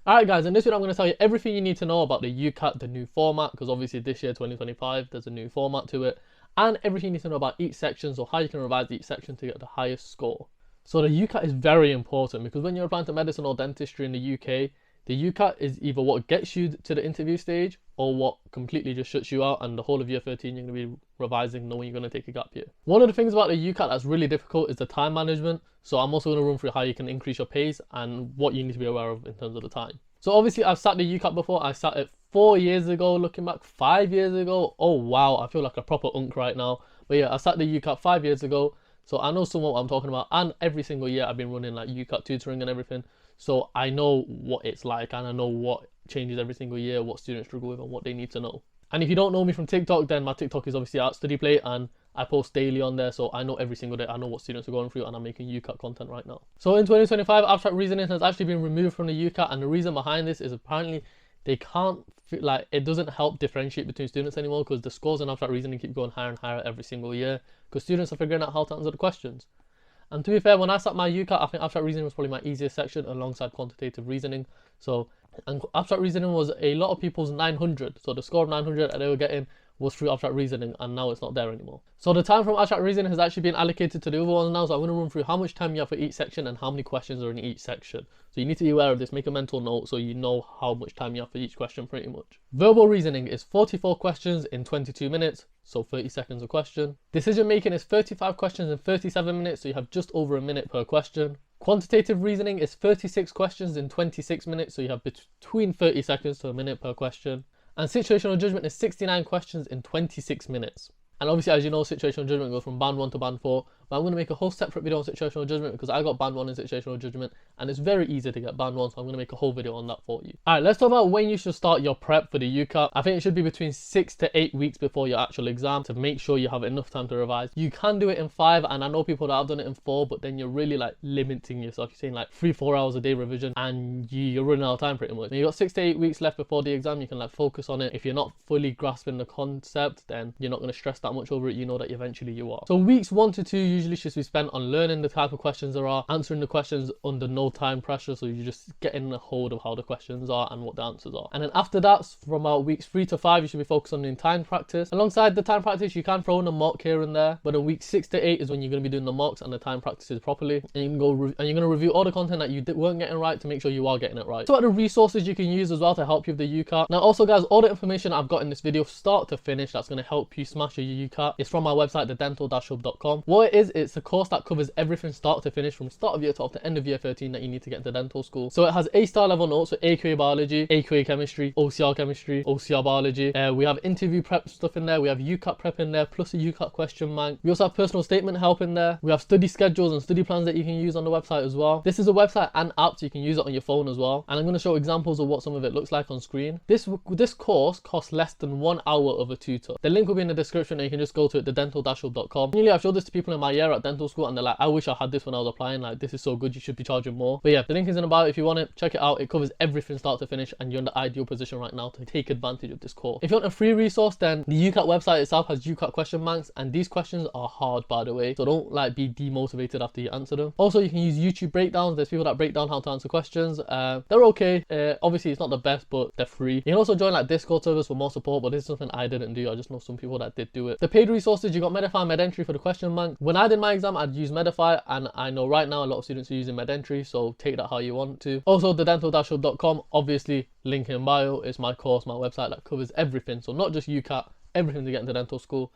Alright guys, in this video I'm going to tell you everything you need to know about the UCAT, the new format, because obviously this year 2025 there's a new format to it, and everything you need to know about each section, so how you can revise each section to get the highest score. So the UCAT is very important because when you're applying to medicine or dentistry in the UK, the UCAT is either what gets you to the interview stage or what completely just shuts you out, and the whole of year 13 you're going to be revising knowing you're going to take a gap year. One of the things about the UCAT that's really difficult is the time management, so I'm also going to run through how you can increase your pace and what you need to be aware of in terms of the time. So obviously I've sat the UCAT before. I sat it 4 years ago, looking back 5 years ago. Oh wow, I feel like a proper unk right now. But yeah, I sat the UCAT 5 years ago, so I know somewhat what I'm talking about, and every single year I've been running like UCAT tutoring and everything. So I know what it's like and I know what changes every single year, what students struggle with and what they need to know. And if you don't know me from TikTok, then my TikTok is obviously at Study Play and I post daily on there, so I know every single day, I know what students are going through, and I'm making UCAT content right now. So in 2025, abstract reasoning has actually been removed from the UCAT, and the reason behind this is apparently they can't, like, it doesn't help differentiate between students anymore because the scores in abstract reasoning keep going higher and higher every single year because students are figuring out how to answer the questions. And to be fair, when I sat my UCAT, I think abstract reasoning was probably my easiest section alongside quantitative reasoning. So, and abstract reasoning was a lot of people's 900. So the score of 900 that they were getting was through abstract reasoning, and now it's not there anymore. So the time from abstract reasoning has actually been allocated to the other ones now. So I'm going to run through how much time you have for each section and how many questions are in each section. So you need to be aware of this, make a mental note so you know how much time you have for each question pretty much. Verbal reasoning is 44 questions in 22 minutes, so 30 seconds a question. Decision making is 35 questions in 37 minutes, so you have just over a minute per question. Quantitative reasoning is 36 questions in 26 minutes, so you have between 30 seconds to a minute per question. And situational judgment is 69 questions in 26 minutes. And obviously, as you know, situational judgment goes from band 1 to band 4. But I'm going to make a whole separate video on situational judgment because I got band 1 in situational judgment and it's very easy to get band 1, so I'm going to make a whole video on that for you. Alright, let's talk about when you should start your prep for the UCAT. I think it should be between 6 to 8 weeks before your actual exam to make sure you have enough time to revise. You can do it in 5, and I know people that have done it in 4, but then you're really like limiting yourself. You're saying like 3-4 hours a day revision and you're running out of time pretty much. When you've got 6 to 8 weeks left before the exam, you can like focus on it. If you're not fully grasping the concept, then you're not going to stress that much over it. You know that eventually you are. So weeks 1 to 2 usually should be spent on learning the type of questions there are, answering the questions under no time pressure, so you're just getting a hold of how the questions are and what the answers are. And then after that, from about weeks 3 to 5, you should be focused on doing time practice. Alongside the time practice, you can throw in a mock here and there, but in week 6 to 8 is when you're going to be doing the mocks and the time practices properly. And you can go and you're going to review all the content that you weren't getting right to make sure you are getting it right. So what are the resources you can use as well to help you with the UCAT. Now also guys, all the information I've got in this video start to finish that's going to help you smash your UCAT is from my website, thedental-hub.com. What it is, it's a course that covers everything start to finish from start of year 12 to end of year 13 that you need to get into dental school. So it has A-star level notes, so AQA biology, AQA chemistry, OCR biology. We have interview prep stuff in there. We have UCAT prep in there, plus a UCAT question bank. We also have personal statement help in there. We have study schedules and study plans that you can use on the website as well. This is a website and app, so you can use it on your phone as well. And I'm going to show examples of what some of it looks like on screen. This course costs less than 1 hour of a tutor. The link will be in the description and you can just go to it, thedental-hub.com. Usually I've showed this to people in my year at dental school and they're like, I wish I had this when I was applying, like this is so good, you should be charging more. But yeah, the link is in the bio if you want it, check it out. It covers everything start to finish and you're in the ideal position right now to take advantage of this course. If you want a free resource, then the UCAT website itself has UCAT question banks, and these questions are hard by the way, so don't like be demotivated after you answer them. Also, you can use YouTube breakdowns. There's people that break down how to answer questions. They're okay. Obviously it's not the best, but they're free. You can also join like Discord servers for more support, but this is something I didn't do. I just know some people that did do it. The paid resources, you got Medify and MedEntry for the question bank. When I did my exam, I'd use Medify, and I know right now a lot of students are using MedEntry, so take that how you want to. Also, thedental-hub.com, obviously link in bio, is my course, my website that covers everything. So not just UCAT, everything to get into dental school,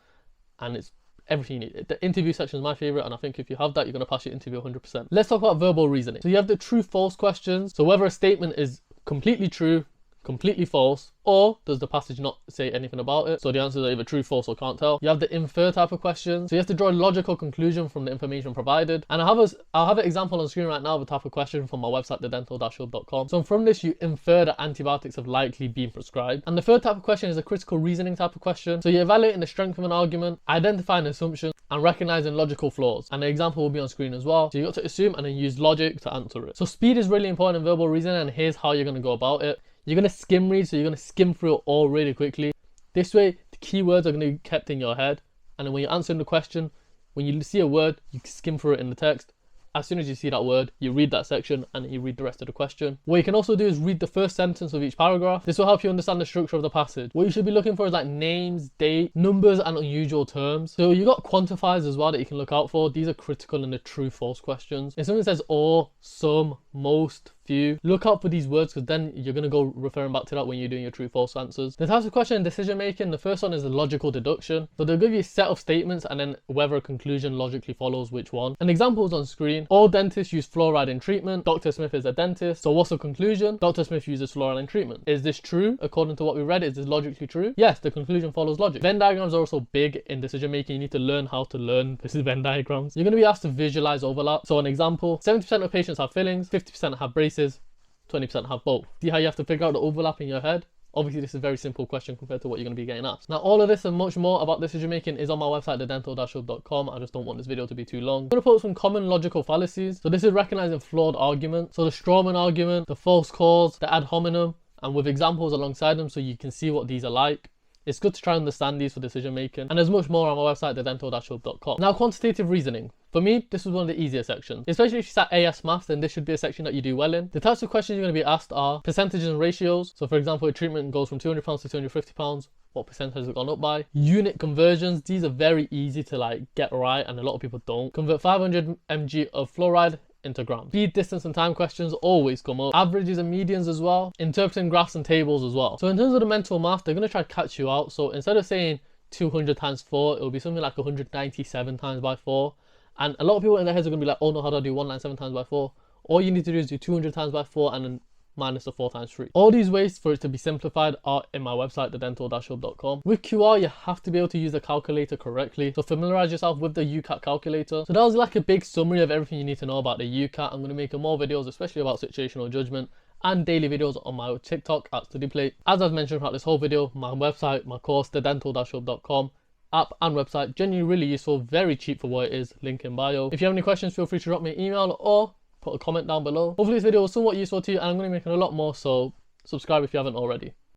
and it's everything you need. The interview section is my favorite, and I think if you have that, you're going to pass your interview 100%. Let's talk about verbal reasoning. So you have the true-false questions. So whether a statement is completely true, completely false, or does the passage not say anything about it? So the answers are either true, false, or can't tell. You have the infer type of questions. So you have to draw a logical conclusion from the information provided. And I'll have an example on screen right now of a type of question from my website, thedental-hub.com. So from this, you infer that antibiotics have likely been prescribed. And the third type of question is a critical reasoning type of question. So you're evaluating the strength of an argument, identifying assumptions, and recognizing logical flaws. And the example will be on screen as well. So you got to assume and then use logic to answer it. So speed is really important in verbal reasoning, and here's how you're going to go about it. You're going to skim read, so you're going to skim through it all really quickly. This way, the keywords are going to be kept in your head. And then when you're answering the question, when you see a word, you skim through it in the text as soon as you see that word, you read that section and you read the rest of the question. What you can also do is read the first sentence of each paragraph. This will help you understand the structure of the passage. What you should be looking for is like names, date, numbers, and unusual terms. So you got quantifiers as well that you can look out for. These are critical in the true false questions. If something says or, some, most, few, look out for these words, because then you're going to go referring back to that when you're doing your true false answers. The types of question in decision making, the first one is the logical deduction. So they'll give you a set of statements and then whether a conclusion logically follows which one. An example is on screen. All dentists use fluoride in treatment. Dr. Smith is a dentist. So what's the conclusion? Dr. Smith uses fluoride in treatment. Is this true? According to what we read, is this logically true? Yes, the conclusion follows logic. Venn diagrams are also big in decision making. You need to learn how to learn this is Venn diagrams. You're going to be asked to visualize overlap. So an example, 70% of patients have fillings, 50% have braces, 20% have both. See how you have to figure out the overlap in your head? Obviously, this is a very simple question compared to what you're going to be getting asked. Now, all of this and much more about decision making is on my website, thedental-hub.com. I just don't want this video to be too long. I'm going to put some common logical fallacies. So this is recognizing flawed arguments. So the strawman argument, the false cause, the ad hominem, and with examples alongside them so you can see what these are like. It's good to try and understand these for decision making. And there's much more on my website, thedental-hub.com. Now, quantitative reasoning. For me, this was one of the easier sections. Especially if you sat AS Maths, then this should be a section that you do well in. The types of questions you're going to be asked are percentages and ratios. So for example, a treatment goes from £200 to £250. What percent has it gone up by? Unit conversions. These are very easy to get right, and a lot of people don't. Convert 500 mg of fluoride into grams. Speed, distance, and time questions always come up. Averages and medians as well. Interpreting graphs and tables as well. So in terms of the mental math, they're going to try to catch you out. So instead of saying 200 times 4, it'll be something like 197 times by 4. And a lot of people in their heads are going to be like, oh no, how do I do 197 times by 4? All you need to do is do 200 times by 4 and then minus the 4 times 3. All these ways for it to be simplified are in my website, thedental-hub.com. With QR, you have to be able to use the calculator correctly. So familiarize yourself with the UCAT calculator. So that was like a big summary of everything you need to know about the UCAT. I'm going to make more videos, especially about situational judgment, and daily videos on my TikTok at StudyPlate. As I've mentioned throughout this whole video, my website, my course, thedental-hub.com, app and website, genuinely really useful, very cheap for what it is, link in bio. If you have any questions, feel free to drop me an email or put a comment down below. Hopefully this video was somewhat useful to you, and I'm going to be making a lot more, so subscribe if you haven't already.